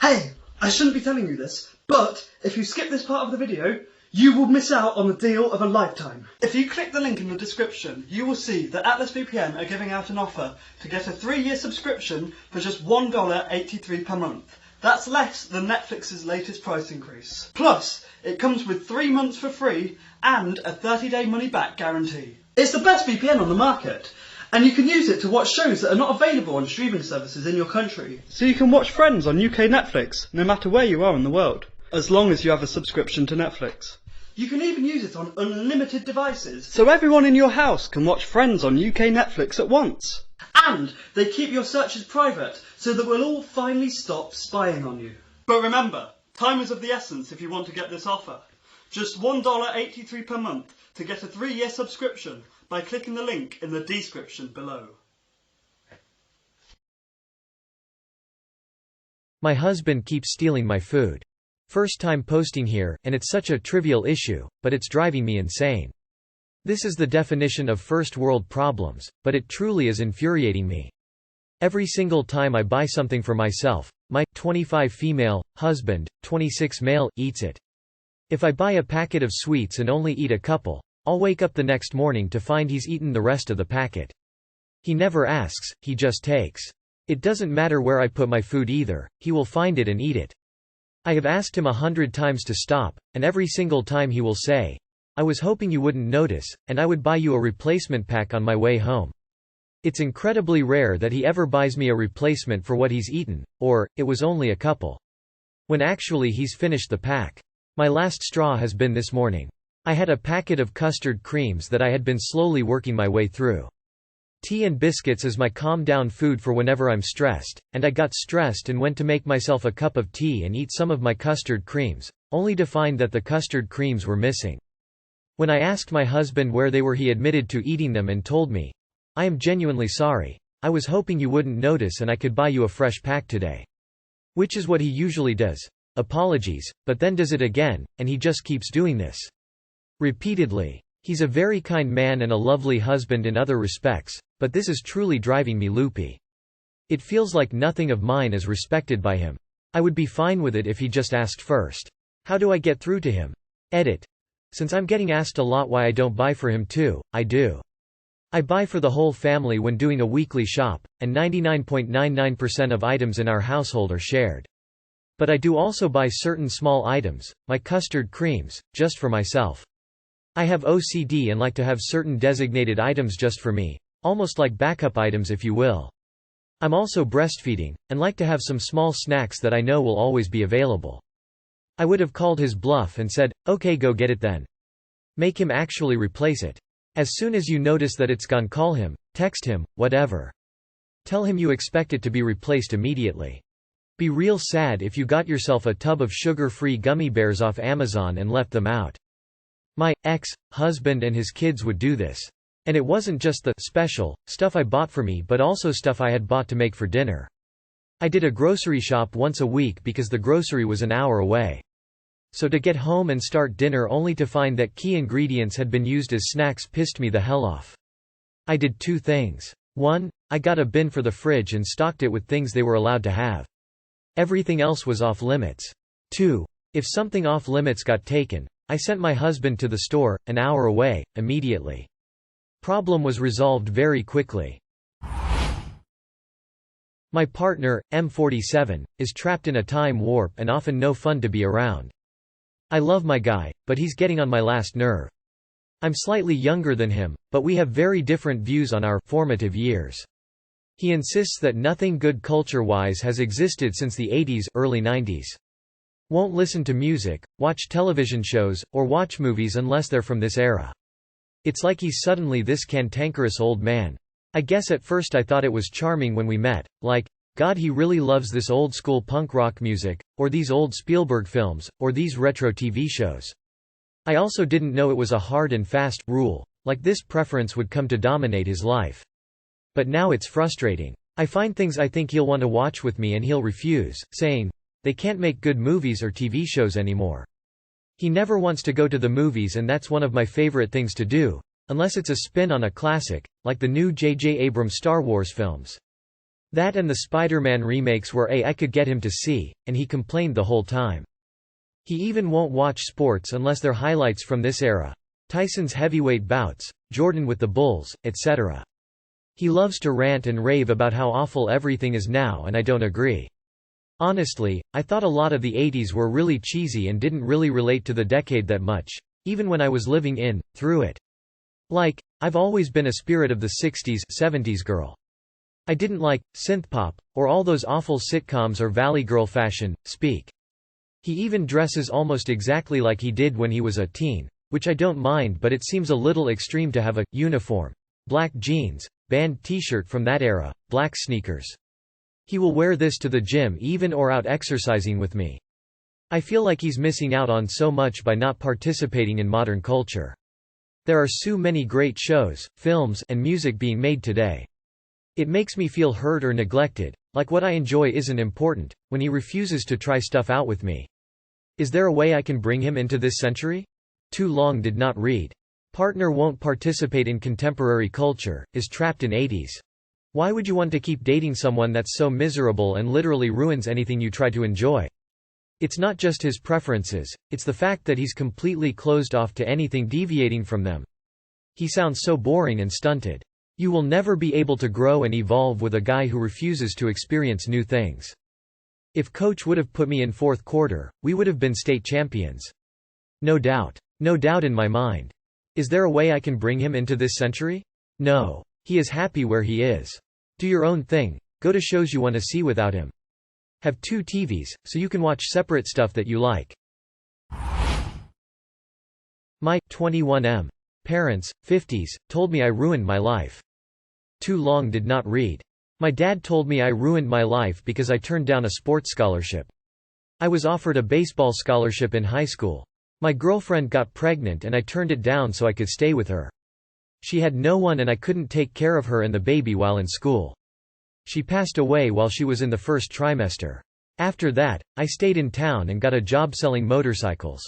Hey, I shouldn't be telling you this, but if you skip this part of the video, you will miss out on the deal of a lifetime. If you click the link in the description, you will see that Atlas VPN are giving out an offer to get a 3-year subscription for just $1.83 per month. That's less than Netflix's latest price increase. Plus, it comes with 3 months for free and a 30-day money-back guarantee. It's the best VPN on the market, and you can use it to watch shows that are not available on streaming services in your country. So you can watch Friends on UK Netflix, no matter where you are in the world, as long as you have a subscription to Netflix. You can even use it on unlimited devices, so everyone in your house can watch Friends on UK Netflix at once. And they keep your searches private, so that we'll all finally stop spying on you. But remember, time is of the essence if you want to get this offer. Just $1.83 per month to get a 3-year subscription by clicking the link in the description below. My husband keeps stealing my food. First time posting here, and it's such a trivial issue, but it's driving me insane. This is the definition of first world problems, but it truly is infuriating me. Every single time I buy something for myself, my 25 female husband, 26 male, eats it. If I buy a packet of sweets and only eat a couple, I'll wake up the next morning to find he's eaten the rest of the packet. He never asks, he just takes. It doesn't matter where I put my food either, he will find it and eat it. I have asked him 100 times to stop, and every single time he will say, "I was hoping you wouldn't notice, and I would buy you a replacement pack on my way home." It's incredibly rare that he ever buys me a replacement for what he's eaten, or, "It was only a couple," when actually he's finished the pack. My last straw has been this morning. I had a packet of custard creams that I had been slowly working my way through. Tea and biscuits is my calm-down food for whenever I'm stressed, and I got stressed and went to make myself a cup of tea and eat some of my custard creams, only to find that the custard creams were missing. When I asked my husband where they were, he admitted to eating them and told me, "I am genuinely sorry. I was hoping you wouldn't notice and I could buy you a fresh pack today." Which is what he usually does. Apologies, but then does it again, and he just keeps doing this. Repeatedly. He's a very kind man and a lovely husband in other respects, but this is truly driving me loopy. It feels like nothing of mine is respected by him. I would be fine with it if he just asked first. How do I get through to him? Edit. Since I'm getting asked a lot why I don't buy for him too, I do. I buy for the whole family when doing a weekly shop, and 99.99% of items in our household are shared. But I do also buy certain small items, my custard creams, just for myself. I have OCD and like to have certain designated items just for me, almost like backup items if you will. I'm also breastfeeding, and like to have some small snacks that I know will always be available. I would have called his bluff and said, "Okay, go get it then." Make him actually replace it. As soon as you notice that it's gone, call him, text him, whatever. Tell him you expect it to be replaced immediately. Be real sad if you got yourself a tub of sugar-free gummy bears off Amazon and left them out. My ex-husband and his kids would do this. And it wasn't just the special stuff I bought for me, but also stuff I had bought to make for dinner. I did a grocery shop once a week because the grocery was an hour away. So to get home and start dinner only to find that key ingredients had been used as snacks pissed me the hell off. I did 2 things. 1, I got a bin for the fridge and stocked it with things they were allowed to have. Everything else was off limits. 2, if something off limits got taken, I sent my husband to the store, an hour away, immediately. Problem was resolved very quickly. My partner, M47, is trapped in a time warp and often no fun to be around. I love my guy, but he's getting on my last nerve. I'm slightly younger than him, but we have very different views on our formative years. He insists that nothing good culture-wise has existed since the 80s, early 90s. Won't listen to music, watch television shows, or watch movies unless they're from this era. It's like he's suddenly this cantankerous old man. I guess at first I thought it was charming when we met, like, God, he really loves this old school punk rock music, or these old Spielberg films, or these retro TV shows. I also didn't know it was a hard and fast rule, like this preference would come to dominate his life. But now it's frustrating. I find things I think he'll want to watch with me and he'll refuse, saying, they can't make good movies or TV shows anymore. He never wants to go to the movies, and that's one of my favorite things to do, unless it's a spin on a classic, like the new J.J. Abrams Star Wars films. That and the Spider-Man remakes were I could get him to see, and he complained the whole time. He even won't watch sports unless they're highlights from this era. Tyson's heavyweight bouts, Jordan with the Bulls, etc. He loves to rant and rave about how awful everything is now, and I don't agree. Honestly, I thought a lot of the 80s were really cheesy and didn't really relate to the decade that much, even when I was living through it. Like, I've always been a spirit of the 60s, 70s girl. I didn't like synthpop, or all those awful sitcoms or Valley Girl fashion, speak. He even dresses almost exactly like he did when he was a teen, which I don't mind, but it seems a little extreme to have a uniform, black jeans, band t-shirt from that era, black sneakers. He will wear this to the gym even or out exercising with me. I feel like he's missing out on so much by not participating in modern culture. There are so many great shows, films, and music being made today. It makes me feel hurt or neglected, like what I enjoy isn't important, when he refuses to try stuff out with me. Is there a way I can bring him into this century? Too long did not read. Partner won't participate in contemporary culture, is trapped in 80s. Why would you want to keep dating someone that's so miserable and literally ruins anything you try to enjoy? It's not just his preferences, it's the fact that he's completely closed off to anything deviating from them. He sounds so boring and stunted. You will never be able to grow and evolve with a guy who refuses to experience new things. If coach would have put me in fourth quarter, we would have been state champions. No doubt. No doubt in my mind. Is there a way I can bring him into this century? No. He is happy where he is. Do your own thing. Go to shows you want to see without him. Have 2 TVs, so you can watch separate stuff that you like. My 21M parents, 50s, told me I ruined my life. Too long did not read. My dad told me I ruined my life because I turned down a sports scholarship. I was offered a baseball scholarship in high school. My girlfriend got pregnant and I turned it down so I could stay with her. She had no one and I couldn't take care of her and the baby while in school. She passed away while she was in the first trimester. After that, I stayed in town and got a job selling motorcycles.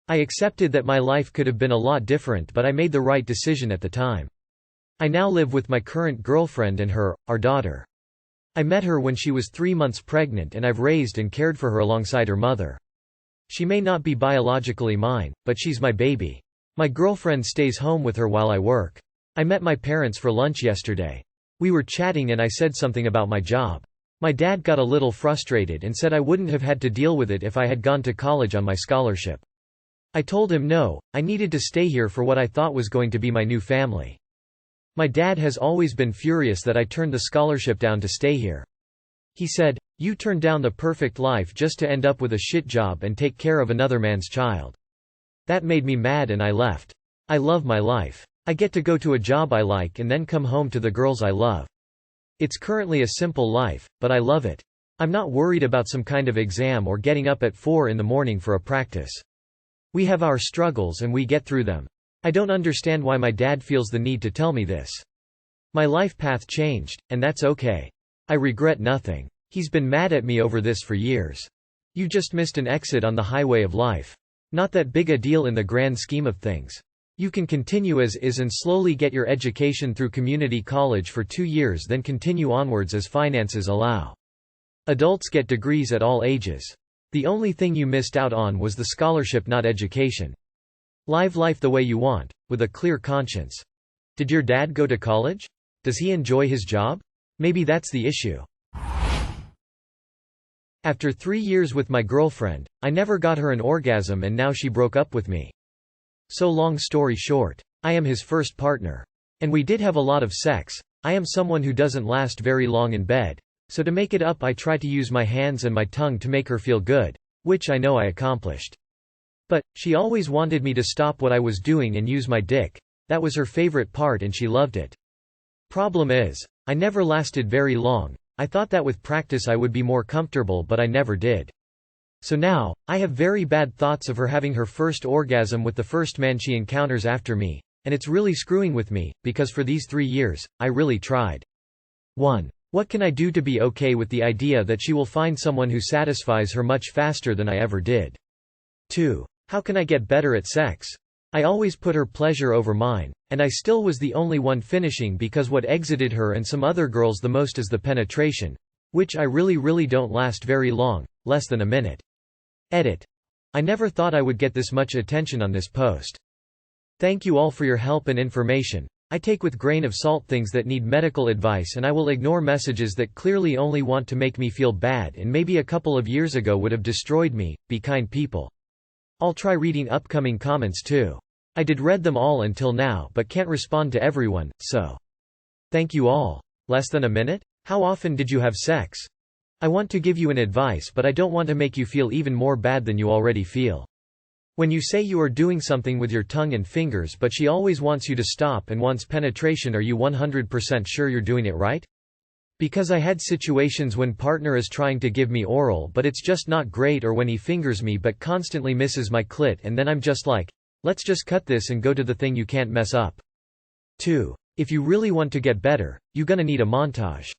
I accepted that my life could have been a lot different, but I made the right decision at the time. I now live with my current girlfriend and our daughter. I met her when she was 3 months pregnant and I've raised and cared for her alongside her mother. She may not be biologically mine, but she's my baby. My girlfriend stays home with her while I work. I met my parents for lunch yesterday. We were chatting and I said something about my job. My dad got a little frustrated and said I wouldn't have had to deal with it if I had gone to college on my scholarship. I told him no, I needed to stay here for what I thought was going to be my new family. My dad has always been furious that I turned the scholarship down to stay here. He said, "You turned down the perfect life just to end up with a shit job and take care of another man's child." That made me mad and I left. I love my life. I get to go to a job I like and then come home to the girls I love. It's currently a simple life, but I love it. I'm not worried about some kind of exam or getting up at 4 in the morning for a practice. We have our struggles and we get through them. I don't understand why my dad feels the need to tell me this. My life path changed, and that's okay. I regret nothing. He's been mad at me over this for years. You just missed an exit on the highway of life. Not that big a deal in the grand scheme of things. You can continue as is and slowly get your education through community college for 2 years, then continue onwards as finances allow. Adults get degrees at all ages. The only thing you missed out on was the scholarship, not education. Live life the way you want, with a clear conscience. Did your dad go to college? Does he enjoy his job? Maybe that's the issue. After 3 years with my girlfriend, I never got her an orgasm and now she broke up with me. So long story short, I am his first partner. And we did have a lot of sex. I am someone who doesn't last very long in bed, so to make it up I try to use my hands and my tongue to make her feel good, which I know I accomplished. But, she always wanted me to stop what I was doing and use my dick. That was her favorite part and she loved it. Problem is, I never lasted very long. I thought that with practice I would be more comfortable, but I never did. So now, I have very bad thoughts of her having her first orgasm with the first man she encounters after me, and it's really screwing with me, because for these 3 years, I really tried. 1. What can I do to be okay with the idea that she will find someone who satisfies her much faster than I ever did? 2. How can I get better at sex? I always put her pleasure over mine, and I still was the only one finishing because what exited her and some other girls the most is the penetration, which I really don't last very long, less than a minute. Edit. I never thought I would get this much attention on this post. Thank you all for your help and information. I take with grain of salt things that need medical advice, and I will ignore messages that clearly only want to make me feel bad and maybe a couple of years ago would have destroyed me. Be kind, people. I'll try reading upcoming comments too. I did read them all until now but can't respond to everyone, so thank you all. Less than a minute? How often did you have sex? I want to give you an advice, but I don't want to make you feel even more bad than you already feel. When you say you are doing something with your tongue and fingers but she always wants you to stop and wants penetration, are you 100% sure you're doing it right? Because I had situations when partner is trying to give me oral but it's just not great, or when he fingers me but constantly misses my clit, and then I'm just like, let's just cut this and go to the thing you can't mess up. 2. If you really want to get better, you gonna need a montage.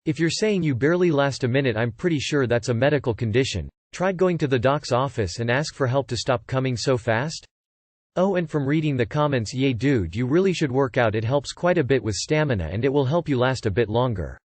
If you're saying you barely last a minute, I'm pretty sure that's a medical condition. Tried going to the doc's office and ask for help to stop coming so fast? Oh, and from reading the comments, yay dude, you really should work out, it helps quite a bit with stamina and it will help you last a bit longer.